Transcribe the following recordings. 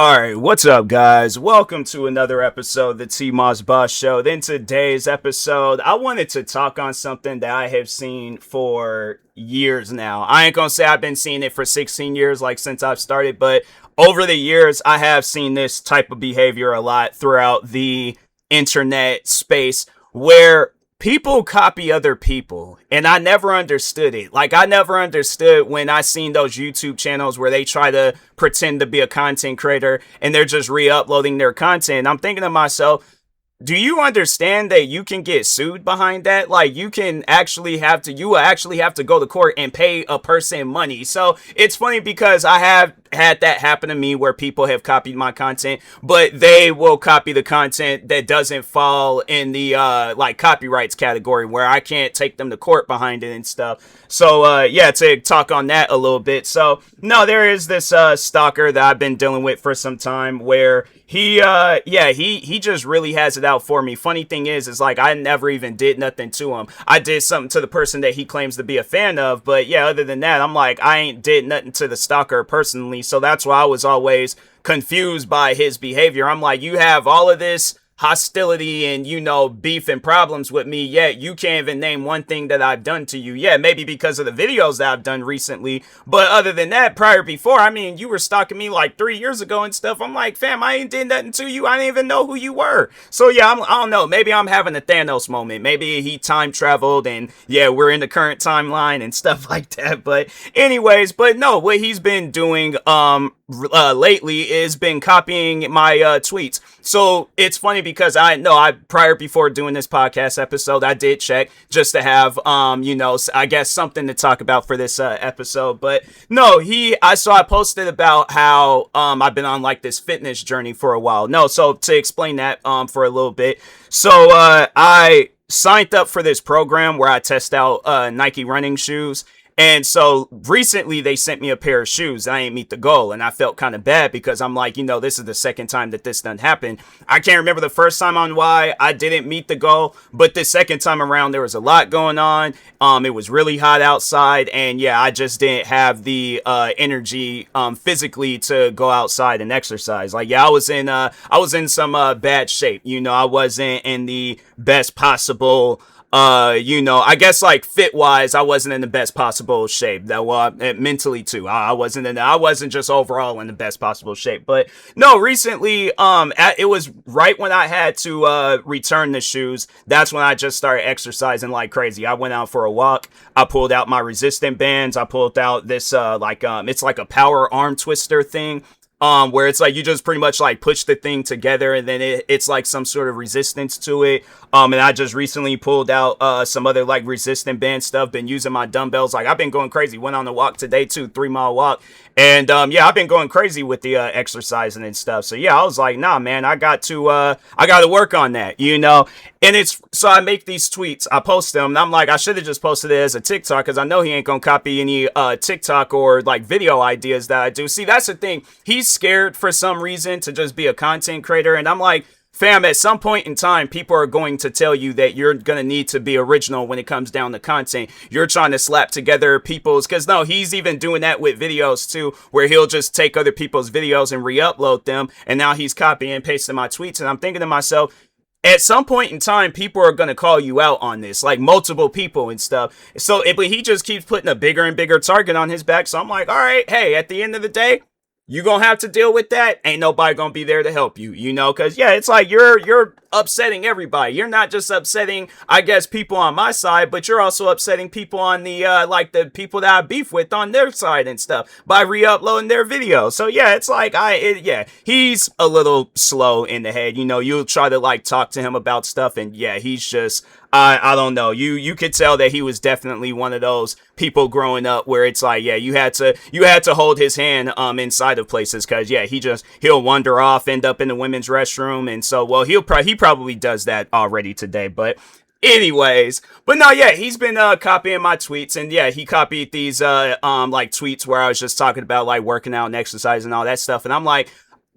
Alright, what's up, guys? Welcome to another episode of the TMossBoss Show. In today's episode, I wanted to talk on something that I have seen for years now. I ain't gonna say I've been seeing it for 16 years, like since I've started, but over the years, I have seen this type of behavior a lot throughout the internet space where people copy other people, and I never understood it. Like, I never understood when I seen those YouTube channels where they try to pretend to be a content creator and they're just re-uploading their content. I'm thinking to myself, do you understand that you can get sued behind that? Like, you will actually have to go to court and pay a person money. So it's funny because I have had that happen to me where people have copied my content, but they will copy the content that doesn't fall in the like copyrights category where I can't take them to court behind it and stuff. So yeah, to talk on that a little bit. So no, there is this stalker that I've been dealing with for some time where he just really has it out for me. Funny thing is like I never even did nothing to him. I did something to the person that he claims to be a fan of, but yeah, other than that, I'm like, I ain't did nothing to the stalker personally. So that's why I was always confused by his behavior. I'm like, you have all of this hostility and, beef and problems with me, yet you can't even name one thing that I've done to you. Yeah, maybe because of the videos that I've done recently, but other than that, before, I mean, you were stalking me like 3 years ago and stuff. I'm like, fam, I ain't did nothing to you. I didn't even know who you were. So yeah, I don't know, maybe I'm having a Thanos moment. Maybe he time traveled and yeah, we're in the current timeline and stuff like that. But anyways, but no, what he's been doing lately is been copying my tweets. So it's funny because before doing this podcast episode, I did check just to have I guess something to talk about for this episode. But no, I posted about how I've been on like this fitness journey for a while. No, so to explain that for a little bit. So I signed up for this program where I test out Nike running shoes. And so recently they sent me a pair of shoes. I ain't meet the goal. And I felt kind of bad because I'm like, this is the second time that this done happened. I can't remember the first time on why I didn't meet the goal, but the second time around, there was a lot going on. It was really hot outside. And yeah, I just didn't have the energy physically to go outside and exercise. Like, yeah, I was in some bad shape. I wasn't in the best possible I guess like fit wise, I wasn't in the best possible shape. Mentally too. I wasn't just overall in the best possible shape. But no, recently, it was right when I had to return the shoes. That's when I just started exercising like crazy. I went out for a walk. I pulled out my resistant bands. I pulled out this it's like a power arm twister thing. Where it's like you just pretty much like push the thing together and then it's like some sort of resistance to it. And I just recently pulled out some other like resistant band stuff, been using my dumbbells. Like I've been going crazy. Went on a walk today too, 3 mile walk. And yeah, I've been going crazy with the exercising and stuff. So yeah, I was like, nah, man, I got to work on that, And so I make these tweets, I post them, and I'm like, I should have just posted it as a TikTok because I know he ain't gonna copy any TikTok or like video ideas that I do. See, that's the thing. He's scared for some reason to just be a content creator, and I'm like, fam, at some point in time, people are going to tell you that you're going to need to be original when it comes down to content. You're trying to slap together people's, because no, he's even doing that with videos too, where he'll just take other people's videos and re-upload them. And now he's copying and pasting my tweets. And I'm thinking to myself, at some point in time, people are going to call you out on this, like multiple people and stuff. So, but he just keeps putting a bigger and bigger target on his back. So I'm like, all right, hey, at the end of the day, you gonna have to deal with that. Ain't nobody gonna be there to help you, because yeah, it's like you're upsetting everybody. You're not just upsetting, I guess, people on my side, but you're also upsetting people on the like the people that I beef with on their side and stuff by re-uploading their videos. So yeah, it's like he's a little slow in the head. You'll try to like talk to him about stuff, and yeah, he's just I don't know. You could tell that he was definitely one of those people growing up where it's like, yeah, you had to hold his hand inside of places because yeah, he'll wander off, end up in the women's restroom, and so well he probably does that already today, but anyways, but no, yeah, he's been copying my tweets, and yeah, he copied these like tweets where I was just talking about like working out and exercise and all that stuff, and I'm like,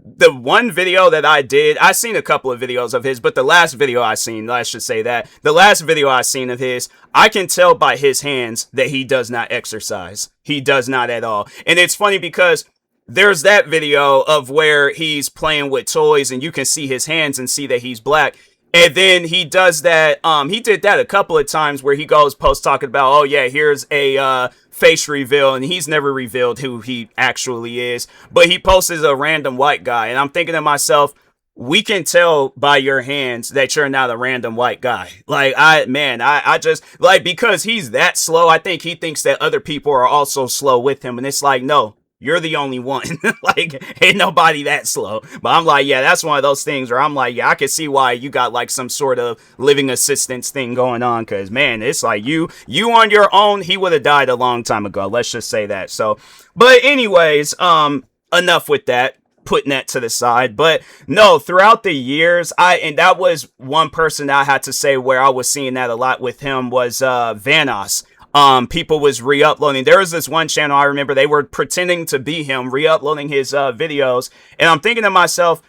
the one video that I seen a couple of videos of his, but the last video I seen, let's just say that, the last video I seen of his, I can tell by his hands that he does not exercise. He does not at all. And it's funny because there's that video of where he's playing with toys and you can see his hands and see that he's black. And then he does that. He did that a couple of times where he goes post talking about, oh yeah, here's a face reveal, and he's never revealed who he actually is. But he posts as a random white guy, and I'm thinking to myself, we can tell by your hands that you're not a random white guy. Like, I just, like, because he's that slow, I think he thinks that other people are also slow with him. And it's like, no, you're the only one. Like, ain't nobody that slow. But I'm like, yeah, that's one of those things where I'm like, yeah, I can see why you got like some sort of living assistance thing going on. Cause man, it's like you on your own, he would have died a long time ago. Let's just say that. So, but anyways, enough with that. Putting that to the side. But no, throughout the years, and that was one person that I had to say where I was seeing that a lot with him was Vanoss. People was re-uploading. There was this one channel I remember they were pretending to be him, re-uploading his videos, and I'm thinking to myself,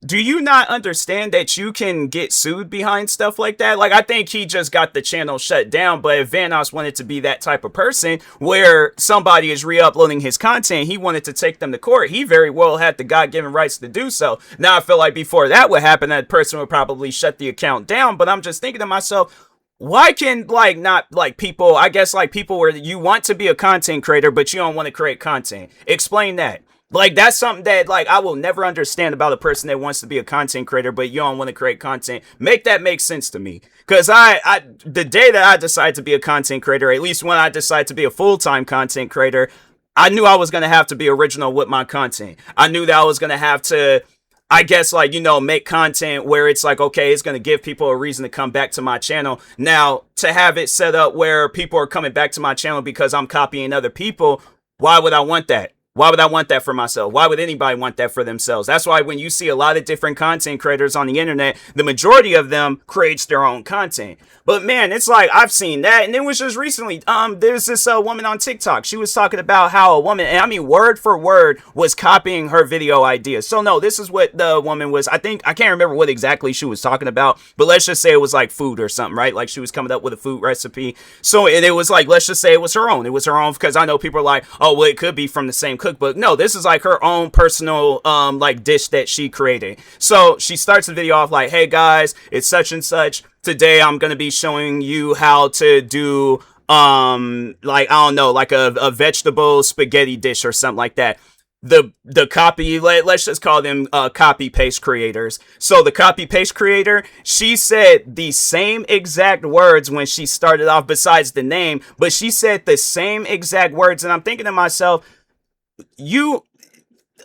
do you not understand that you can get sued behind stuff like that? Like, I think he just got the channel shut down, but if Vanoss wanted to be that type of person where somebody is re-uploading his content, he wanted to take them to court, he very well had the God-given rights to do so. Now, I feel like before that would happen, that person would probably shut the account down, but I'm just thinking to myself, why can, like, not, like, people, I guess, like, people where you want to be a content creator, but you don't want to create content? Explain that. Like, that's something that, like, I will never understand about a person that wants to be a content creator, but you don't want to create content. Make that make sense to me. Because the day that I decide to be a content creator, at least when I decide to be a full-time content creator, I knew I was going to have to be original with my content. I knew that I was going to have to, I guess, like, you know, make content where it's like, okay, it's going to give people a reason to come back to my channel. Now, to have it set up where people are coming back to my channel because I'm copying other people, why would I want that? Why would I want that for myself? Why would anybody want that for themselves? That's why when you see a lot of different content creators on the internet, the majority of them creates their own content. But man, it's like, I've seen that. And it was just recently, there's this woman on TikTok. She was talking about how a woman, and I mean, word for word, was copying her video ideas. So no, this is what the woman was, I can't remember what exactly she was talking about, but let's just say it was like food or something, right? Like she was coming up with a food recipe. So, and it was like, let's just say it was her own. It was her own, because I know people are like, oh, well, it could be from the same cookbook. No, this is like her own personal like dish that she created. So she starts the video off like, hey guys, it's such and such. Today I'm gonna be showing you how to do like, I don't know, like a vegetable spaghetti dish or something like that. The copy, let's just call them copy paste creators. So the copy paste creator, she said the same exact words when she started off, besides the name, but she said the same exact words. And I'm thinking to myself, you,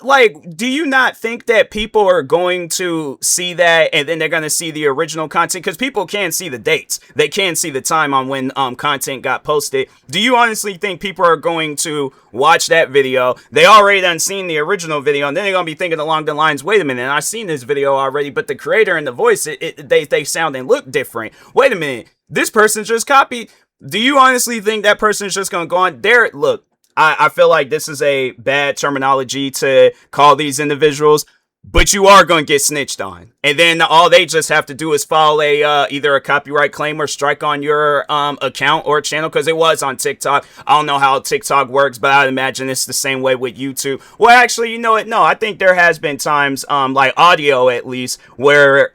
like, do you not think that people are going to see that and then they're going to see the original content? Because people can see the dates. They can see the time on when content got posted. Do you honestly think people are going to watch that video? They already done seen the original video, and then they're going to be thinking along the lines, wait a minute, I've seen this video already, but the creator and the voice, they sound and look different. Wait a minute, this person just copied. Do you honestly think that person is just going to go on there? Look, I feel like this is a bad terminology to call these individuals, but you are going to get snitched on. And then all they just have to do is file either a copyright claim or strike on your account or channel, because it was on TikTok. I don't know how TikTok works, but I'd imagine it's the same way with YouTube. Well, actually, you know what? No, I think there has been times, like audio at least, where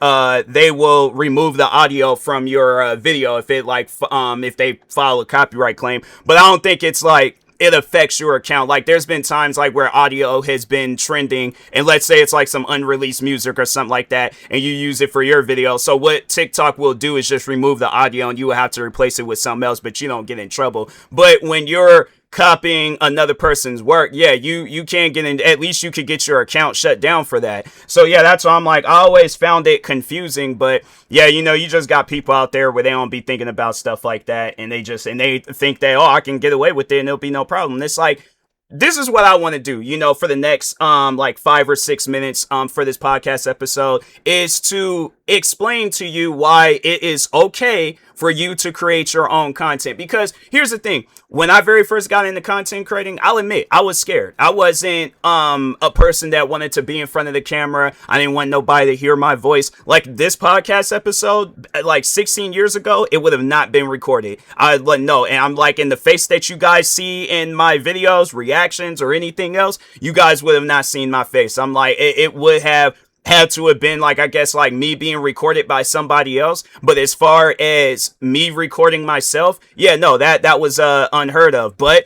they will remove the audio from your video if it like if they file a copyright claim. But I don't think it's like it affects your account. Like, there's been times like where audio has been trending, and let's say it's like some unreleased music or something like that, and you use it for your video. So what TikTok will do is just remove the audio, and you will have to replace it with something else, but you don't get in trouble. But when you're copying another person's work, yeah, you can get in, at least you could get your account shut down for that. So yeah, that's why I'm like, I always found it confusing. But yeah, you know, you just got people out there where they don't be thinking about stuff like that, and they think that, oh, I can get away with it and it'll be no problem. It's like, this is what I want to do, you know, for the next like 5 or 6 minutes for this podcast episode, is to explain to you why it is okay for you to create your own content. Because here's the thing, when I very first got into content creating, I'll admit I was scared. I wasn't a person that wanted to be in front of the camera. I didn't want nobody to hear my voice. Like this podcast episode, like 16 years ago, it would have not been recorded. I let no, and I'm like, in the face that you guys see in my videos, reactions, or anything else, you guys would have not seen my face. I'm like, it would have had to have been like, I guess, like me being recorded by somebody else. But as far as me recording myself, yeah, no, that was unheard of. But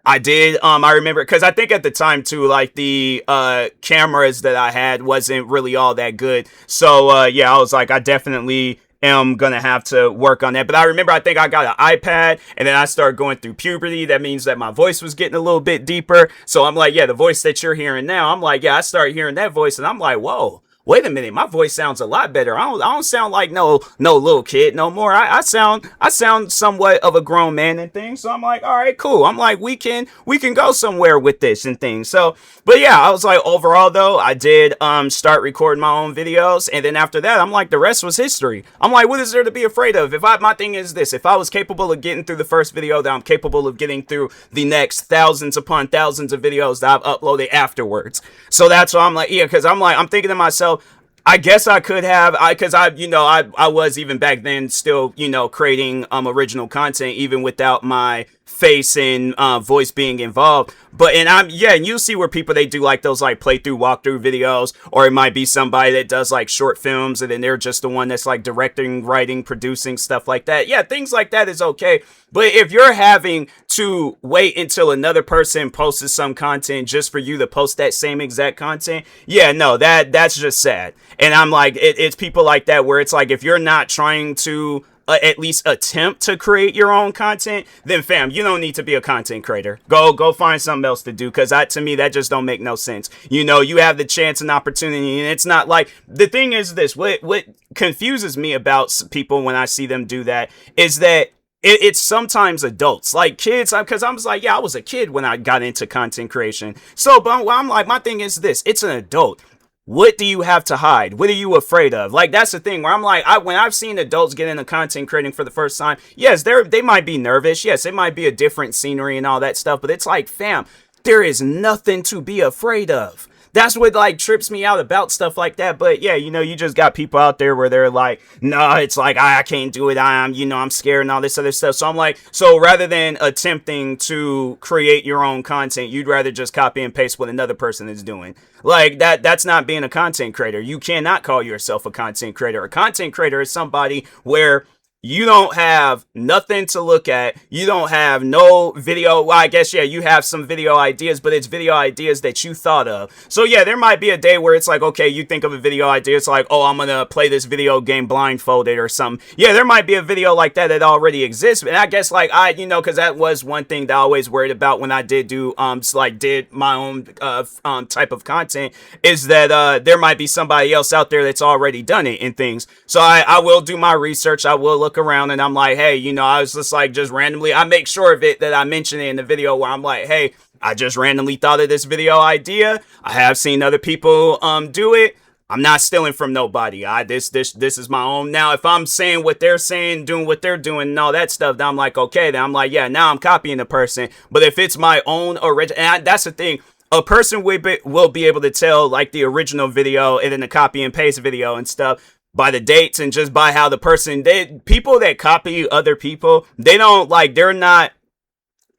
I did, I remember, because I think at the time too, like the cameras that I had wasn't really all that good. So yeah, I was like, I definitely am gonna have to work on that. But I remember, I think I got an iPad, and then I started going through puberty. That means that my voice was getting a little bit deeper. So I'm like, yeah, the voice that you're hearing now, I'm like, yeah, I started hearing that voice, and I'm like, whoa, wait a minute, my voice sounds a lot better. I don't sound like no little kid no more. I sound somewhat of a grown man and things. So I'm like, all right, cool. I'm like, we can go somewhere with this and things. So, but yeah, I was like, overall though, I did start recording my own videos, and then after that, I'm like, the rest was history. I'm like, what is there to be afraid of? My thing is this: if I was capable of getting through the first video, then I'm capable of getting through the next thousands upon thousands of videos that I've uploaded afterwards. So that's why I'm like, yeah, because I'm thinking to myself, I guess I could have, because I was even back then still, creating original content even without my face and voice being involved. But and you'll see where people, they do like those like playthrough walkthrough videos, or it might be somebody that does like short films, and then they're just the one that's like directing, writing, producing, stuff like that. Yeah, things like that is okay. But if you're having to wait until another person posts some content just for you to post that same exact content, yeah, no, that's just sad. And I'm like, it's people like that where it's like, if you're not trying to at least attempt to create your own content, then fam, you don't need to be a content creator. Go find something else to do, because to me, that just don't make no sense. You have the chance and opportunity, and it's not like, the thing is this, what confuses me about people when I see them do that is that it's sometimes adults, like kids, because I was like, yeah, I was a kid when I got into content creation. So, but I'm like, my thing is this: it's an adult. What do you have to hide? What are you afraid of? Like, that's the thing where I'm like, when I've seen adults get into content creating for the first time, yes, they might be nervous. Yes, it might be a different scenery and all that stuff. But it's like, fam, there is nothing to be afraid of. That's what like trips me out about stuff like that. But yeah, you just got people out there where they're like, no, it's like, I can't do it. I'm scared and all this other stuff. So I'm like, so rather than attempting to create your own content, you'd rather just copy and paste what another person is doing. Like that's not being a content creator. You cannot call yourself a content creator. A content creator is somebody where you don't have nothing to look at. You don't have no video. Well, I guess, yeah, you have some video ideas, but it's video ideas that you thought of. So yeah, there might be a day where it's like, okay, you think of a video idea. It's like, oh, I'm going to play this video game blindfolded or something. Yeah, there might be a video like that already exists. And I guess like because that was one thing that I always worried about when I did do, did my own type of content, is that there might be somebody else out there that's already done it and things. So I will do my research. I will look around, and I'm like, hey, I was just like, just randomly, I make sure of it that I mention it in the video where I'm like, hey, I just randomly thought of this video idea. I have seen other people do it. I'm not stealing from nobody. This is my own. Now, if I'm saying what they're saying, doing what they're doing, and all that stuff, then I'm like, okay, then I'm like, yeah, now I'm copying the person. But if it's my own original, and that's the thing, a person will be able to tell like the original video and then the copy and paste video and stuff by the dates, and just by how the person, people that copy other people, they're not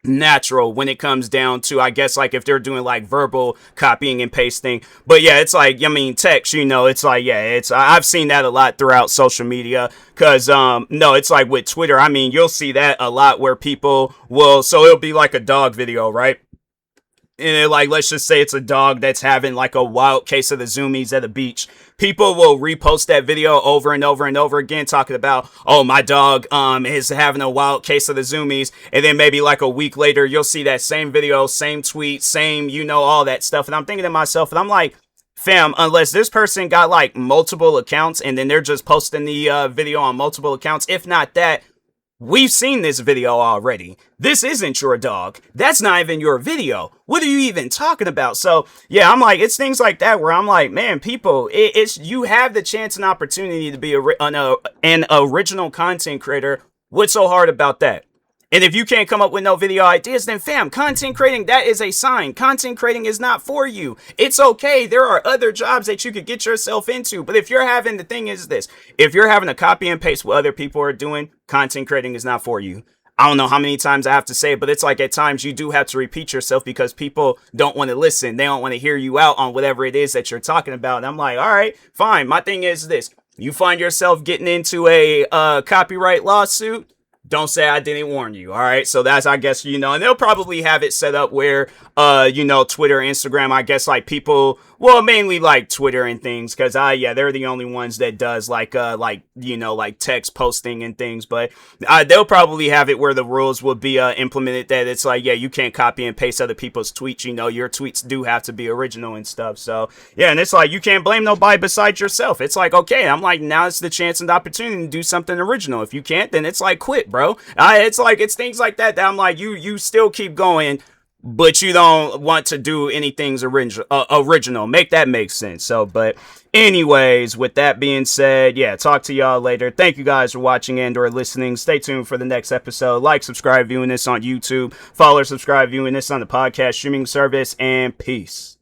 natural when it comes down to, I guess, like if they're doing like verbal copying and pasting. But yeah, it's like, text, it's like, yeah, I've seen that a lot throughout social media, because no, it's like with Twitter, you'll see that a lot where people will, so it'll be like a dog video, right? And like, let's just say it's a dog that's having like a wild case of the zoomies at the beach. People will repost that video over and over and over again, talking about, oh, my dog is having a wild case of the zoomies. And then maybe like a week later, you'll see that same video, same tweet, same, all that stuff. And I'm thinking to myself, and I'm like, fam, unless this person got like multiple accounts and then they're just posting the video on multiple accounts, if not that, we've seen this video already. This isn't your dog. That's not even your video. What are you even talking about? So yeah, I'm like, it's things like that where I'm like, man, people, it's you have the chance and opportunity to be an original content creator. What's so hard about that? And if you can't come up with no video ideas, then fam, content creating, that is a sign. Content creating is not for you. It's okay. There are other jobs that you could get yourself into. But if you're having, the thing is this, if you're having to copy and paste what other people are doing, content creating is not for you. I don't know how many times I have to say it, but it's like at times you do have to repeat yourself because people don't want to listen. They don't want to hear you out on whatever it is that you're talking about. And I'm like, all right, fine. My thing is this. You find yourself getting into a copyright lawsuit, don't say I didn't warn you. All right. So that's, I guess, and they'll probably have it set up where, Twitter, Instagram, I guess, like people, well, mainly like Twitter and things. Cause they're the only ones that does like text posting and things. But they'll probably have it where the rules will be implemented that it's like, yeah, you can't copy and paste other people's tweets. Your tweets do have to be original and stuff. So yeah. And it's like, you can't blame nobody besides yourself. It's like, okay, I'm like, now it's the chance and the opportunity to do something original. If you can't, then it's like, quit, bro. It's things like that I'm like, you still keep going, but you don't want to do anything original. Make that make sense. So, but anyways, with that being said, yeah, talk to y'all later. Thank you guys for watching and or listening. Stay tuned for the next episode. Like, subscribe, viewing this on YouTube. Follow or subscribe, viewing this on the podcast streaming service, and peace.